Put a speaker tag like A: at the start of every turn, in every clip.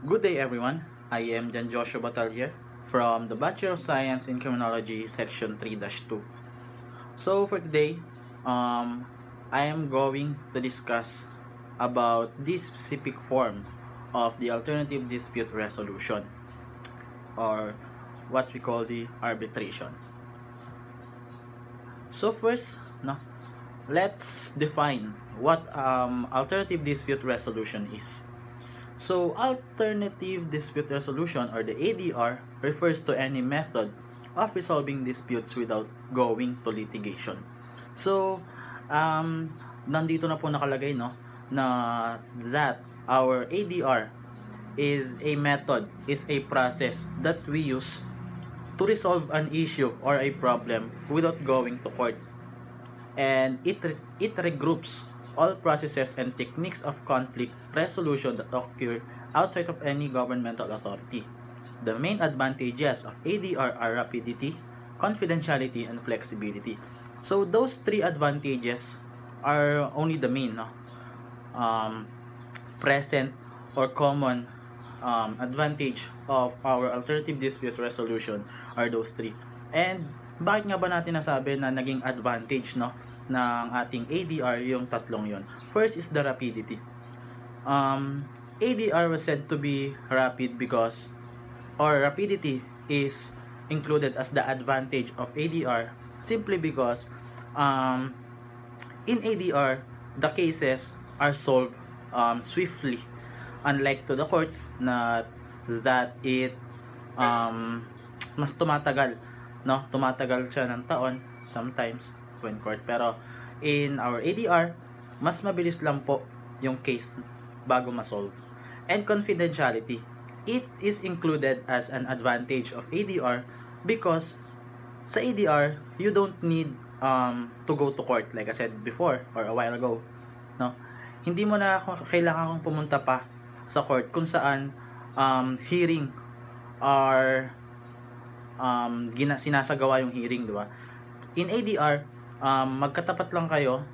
A: Good day everyone, I am Jan Joshua Batalier from the Bachelor of Science in Criminology Section 3-2. So for today, I am going to discuss about this specific form of the alternative dispute resolution, or what we call the arbitration. So first, let's define what alternative dispute resolution is. So, alternative dispute resolution, or the ADR, refers to any method of resolving disputes without going to litigation. So, nandito na po nakalagay na that our ADR is a method, is a process that we use to resolve an issue or a problem without going to court. And it regroups all processes and techniques of conflict resolution that occur outside of any governmental authority. The main advantages of ADR are rapidity, confidentiality, and flexibility. So those three advantages are only the main present or common advantage of our alternative dispute resolution are those three. And bakit nga ba natin nasabi na naging advantage ng ating ADR yung tatlong yon? First is the rapidity. ADR was said to be rapid because, or rapidity is included as the advantage of ADR simply because in ADR, the cases are solved swiftly, unlike to the courts that it mas tumatagal, tumatagal siya ng taon sometimes when court. Pero in our ADR, mas mabilis lang po yung case bago ma-solve. And confidentiality, it is included as an advantage of ADR because sa ADR, you don't need to go to court, like I said before or a while ago. Hindi mo na kailangan pumunta pa sa court kung saan hearing or sinasagawa yung hearing, di ba? In ADR, magkatapat lang kayo,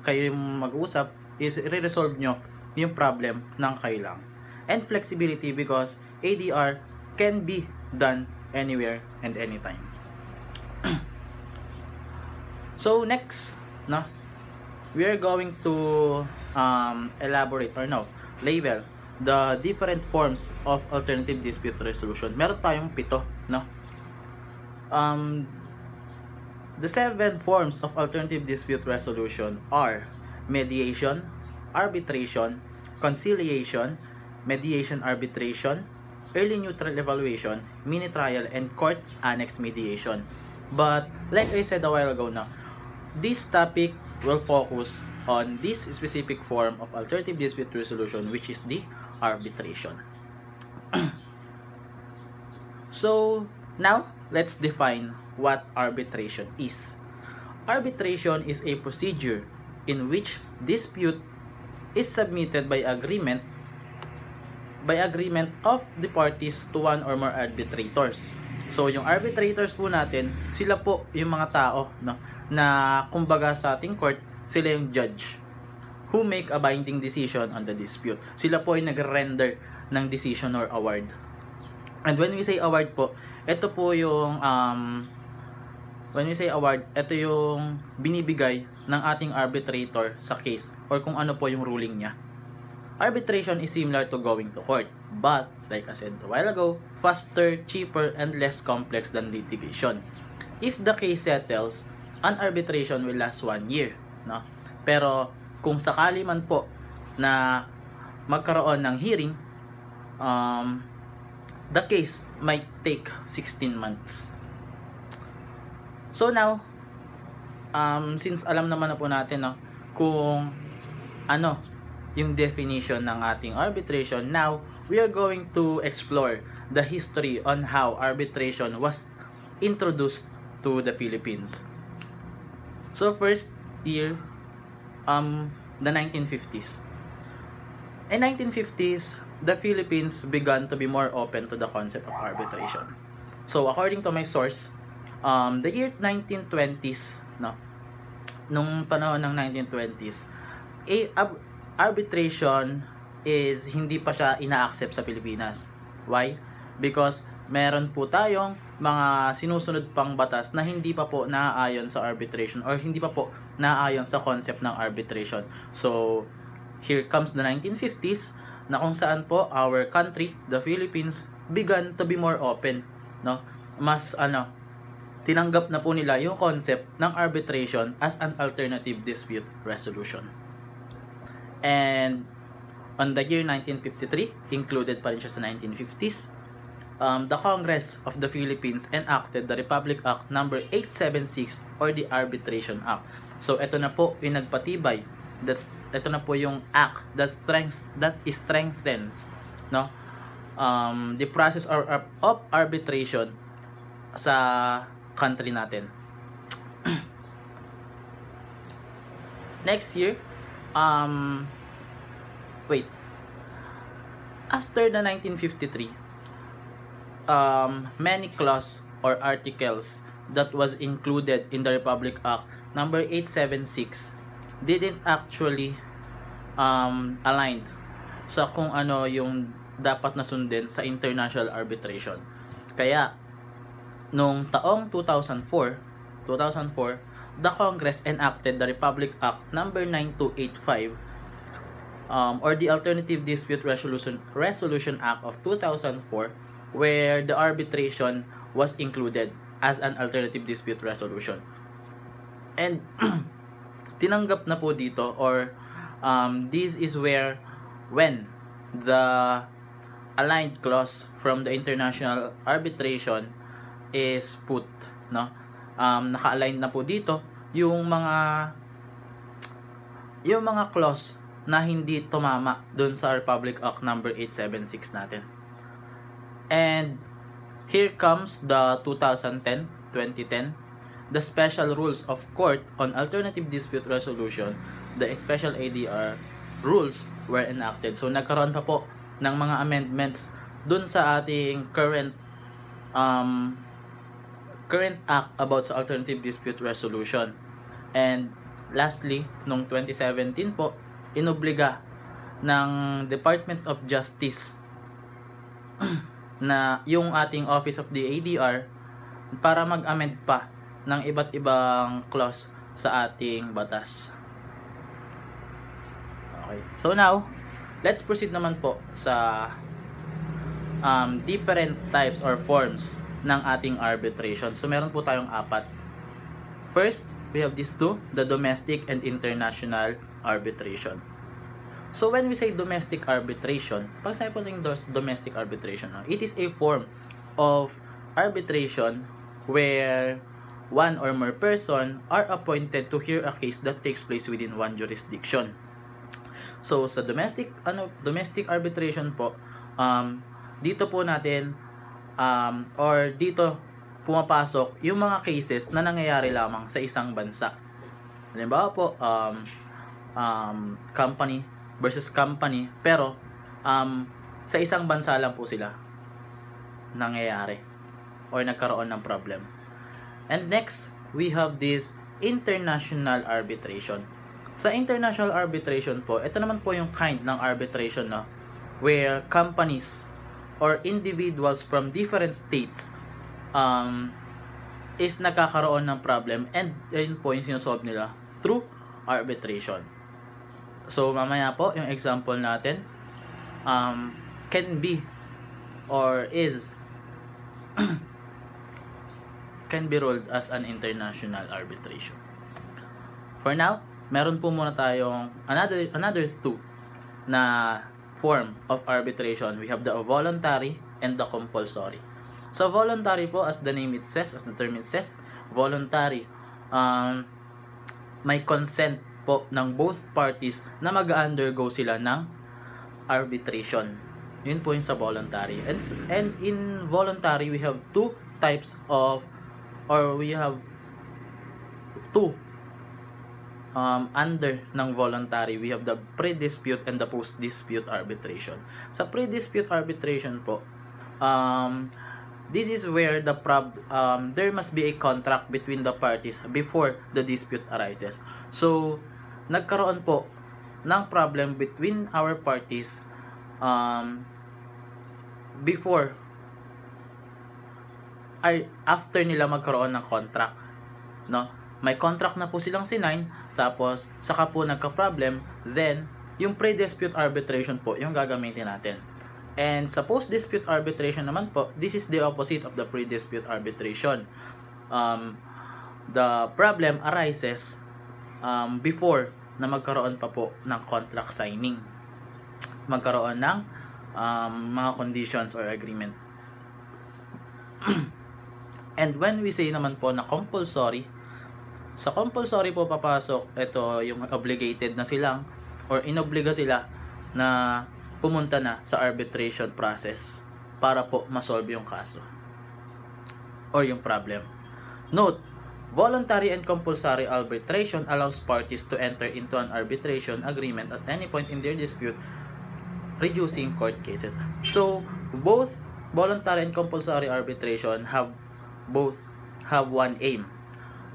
A: kayo yung mag-uusap, is re-resolve nyo yung problem ng kayo lang. And flexibility because ADR can be done anywhere and anytime. So next, we are going to elaborate or label the different forms of alternative dispute resolution. Meron tayong 7, The 7 forms of alternative dispute resolution are mediation, arbitration, conciliation, mediation arbitration, early neutral evaluation, mini trial, and court annex mediation. But like I said a while ago this topic will focus on this specific form of alternative dispute resolution, which is the arbitration. So now let's define what arbitration is. Arbitration is a procedure in which dispute is submitted by agreement of the parties to one or more arbitrators. So yung arbitrators po natin, sila po yung mga tao na kumbaga sa ating court, sila yung judge who make a binding decision on the dispute. Sila po ay nag-render ng decision or award. And when we say award po, ito po yung when we say award, ito yung binibigay ng ating arbitrator sa case or kung ano po yung ruling niya. Arbitration is similar to going to court, but like I said a while ago, faster, cheaper, and less complex than litigation. If the case settles, an arbitration will last 1 year, Pero kung sakali man po na magkaroon ng hearing, the case might take 16 months. So now, since alam naman na po natin kung ano yung definition ng ating arbitration, now we are going to explore the history on how arbitration was introduced to the Philippines. So first year, the 1950s. In 1950s, the Philippines began to be more open to the concept of arbitration. So according to my source, the year 1920s, nung panahon ng 1920s, arbitration is hindi pa siya ina-accept sa Pilipinas. Why? Because meron po tayong mga sinusunod pang batas na hindi pa po naaayon sa arbitration or hindi pa po naaayon sa concept ng arbitration. So, here comes the 1950s na kung saan po our country, the Philippines, began to be more open, no? Mas tinanggap na po nila yung concept ng arbitration as an alternative dispute resolution. And on the year 1953, included pa rin siya sa 1950s, the Congress of the Philippines enacted the Republic Act number 876 or the Arbitration Act. So ito na po yung nagpatibay. Ito na po yung act that strengthens, no, the process of arbitration sa country natin. Next year, after the 1953, many clause or articles that was included in the Republic Act number 876 didn't actually aligned sa kung ano yung dapat na sundin sa international arbitration. Kaya noong taong 2004, the Congress enacted the Republic Act number 9285 or the Alternative Dispute Resolution Act of 2004, where the arbitration was included as an alternative dispute resolution. And tinanggap na po dito, or this is where when the aligned clause from the international arbitration is put, no, naka-align na po dito yung mga clause na hindi tumama dun sa Republic Act number 876 natin. And here comes the 2010, the Special Rules of Court on Alternative Dispute Resolution, the Special ADR rules were enacted. So nagkaroon pa po ng mga amendments dun sa ating current act about sa alternative dispute resolution. And lastly, noong 2017 po, inobliga ng Department of Justice na yung ating Office of the ADR para mag-amend pa ng iba't ibang clause sa ating batas. Okay. So now, let's proceed naman po sa different types or forms ng ating arbitration. So meron po tayong 4. First, we have these two, the domestic and international arbitration. So when we say domestic arbitration, pag sabi po ng domestic arbitration, it is a form of arbitration where one or more person are appointed to hear a case that takes place within one jurisdiction. So sa domestic arbitration po, dito po natin or dito pumapasok yung mga cases na nangyayari lamang sa isang bansa. Halimbawa po, company versus company, pero sa isang bansa lang po sila nangyayari or nagkaroon ng problem. And next, we have this international arbitration. Sa international arbitration po, ito naman po yung kind ng arbitration na where companies or individuals from different states is nagkakaroon ng problem, and yun po yung sinosolve nila through arbitration. So mamaya po yung example natin can be or is can be ruled as an international arbitration. For now, meron po muna tayong another two na form of arbitration. We have the voluntary and the compulsory. So voluntary po, as the name it says, as the term it says, voluntary, may consent po ng both parties na mag-undergo sila ng arbitration. Yun po yung sa voluntary. And in voluntary, we have two types of, or we have two under ng voluntary. We have the pre-dispute and the post-dispute arbitration. Sa pre-dispute arbitration po, this is where there must be a contract between the parties before the dispute arises. So, nagkaroon po ng problem between our parties before ay after nila magkaroon ng contract, no? May contract na po silang sinign, tapos saka po nagka-problem, then yung pre-dispute arbitration po yung gagamitin natin. And sa post-dispute arbitration naman po, this is the opposite of the pre-dispute arbitration. The problem arises before na magkaroon pa po ng contract signing, magkaroon ng mga conditions or agreement. And when we say naman po na compulsory, sa compulsory po papasok ito yung obligated na silang or inobliga sila na pumunta na sa arbitration process para po masolve yung kaso or yung problem. Note, voluntary and compulsory arbitration allows parties to enter into an arbitration agreement at any point in their dispute, reducing court cases. So, both voluntary and compulsory arbitration have one aim.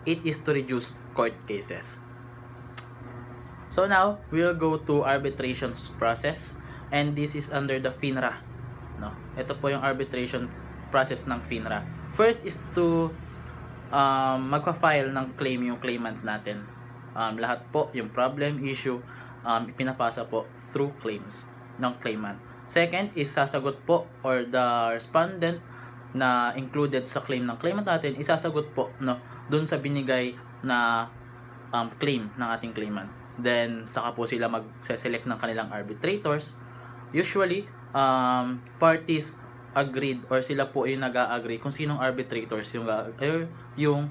A: It is to reduce court cases. So now, we'll go to arbitration process, and this is under the FINRA. No? Ito po yung arbitration process ng FINRA. First is to magpa-file ng claim yung claimant natin. Lahat po, yung problem, issue, ipinapasa po through claims ng claimant. Second is sasagot po, or the respondent na included sa claim ng claimant natin, isasagot po, no, dun sa binigay na claim ng ating claimant. Then saka po sila mag-select ng kanilang arbitrators. Usually parties agreed, or sila po yung nag-a-agree kung sinong arbitrators yung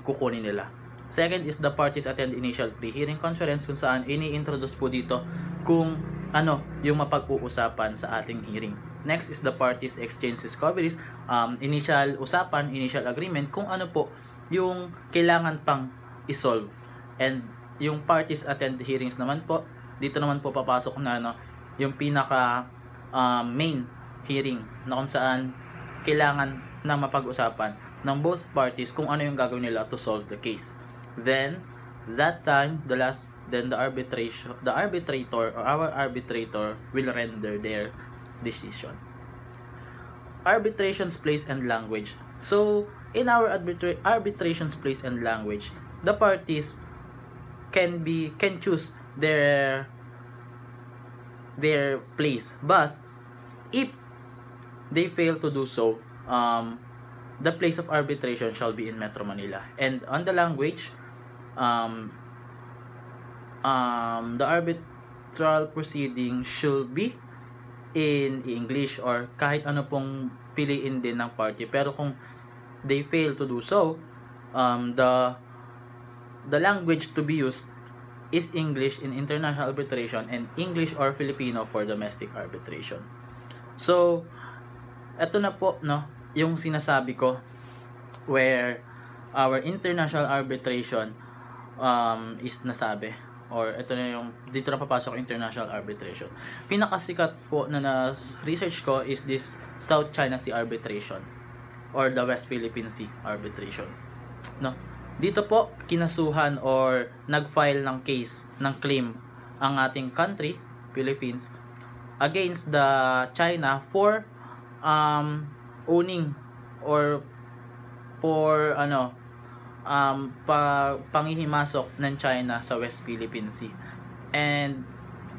A: kukunin nila. Second is the parties attend initial pre-hearing conference, kung saan ini-introduce po dito kung ano yung mapag-uusapan sa ating hearing. Next is the parties exchange discoveries, initial usapan, initial agreement, kung ano po yung kailangan pang isolve. And yung parties attend hearings naman po, dito naman po papasok na yung pinaka main hearing, na kung saan kailangan na mapag-usapan ng both parties kung ano yung gagawin nila to solve the case. Then that time, the arbitrator or our arbitrator will render their decision. Arbitration's place and language. So in our arbitration's place and language, the parties can choose their place, but if they fail to do so, the place of arbitration shall be in Metro Manila. And on the language, the arbitral proceeding should be in English or kahit ano pong piliin din ng party. Pero kung they fail to do so, the language to be used is English in international arbitration and English or Filipino for domestic arbitration. So, eto na po, no, yung sinasabi ko where our international arbitration is nasabi, or ito na yung dito na papasok international arbitration. Pinakasikat po na research ko is this South China Sea arbitration or the West Philippine Sea arbitration. No, dito po kinasuhan or nag-file ng case ng claim ang ating country, Philippines, against the China for owning or for panghihimasok ng China sa West Philippine Sea. And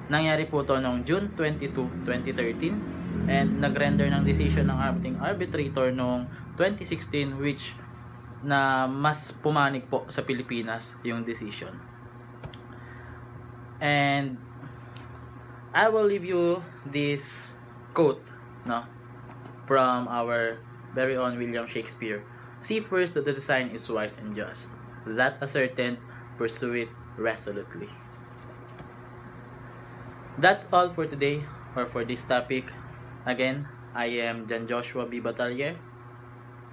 A: nangyari po to noong June 22, 2013, and nag-render ng decision ng ating arbitrator noong 2016, which na mas pumanig po sa Pilipinas yung decision. And I will leave you this quote, no, from our very own William Shakespeare. See first that the design is wise and just, that ascertained, pursue it resolutely. That's all for today, or for this topic. Again, I am Jan Joshua B. Batalier.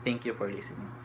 A: Thank you for listening.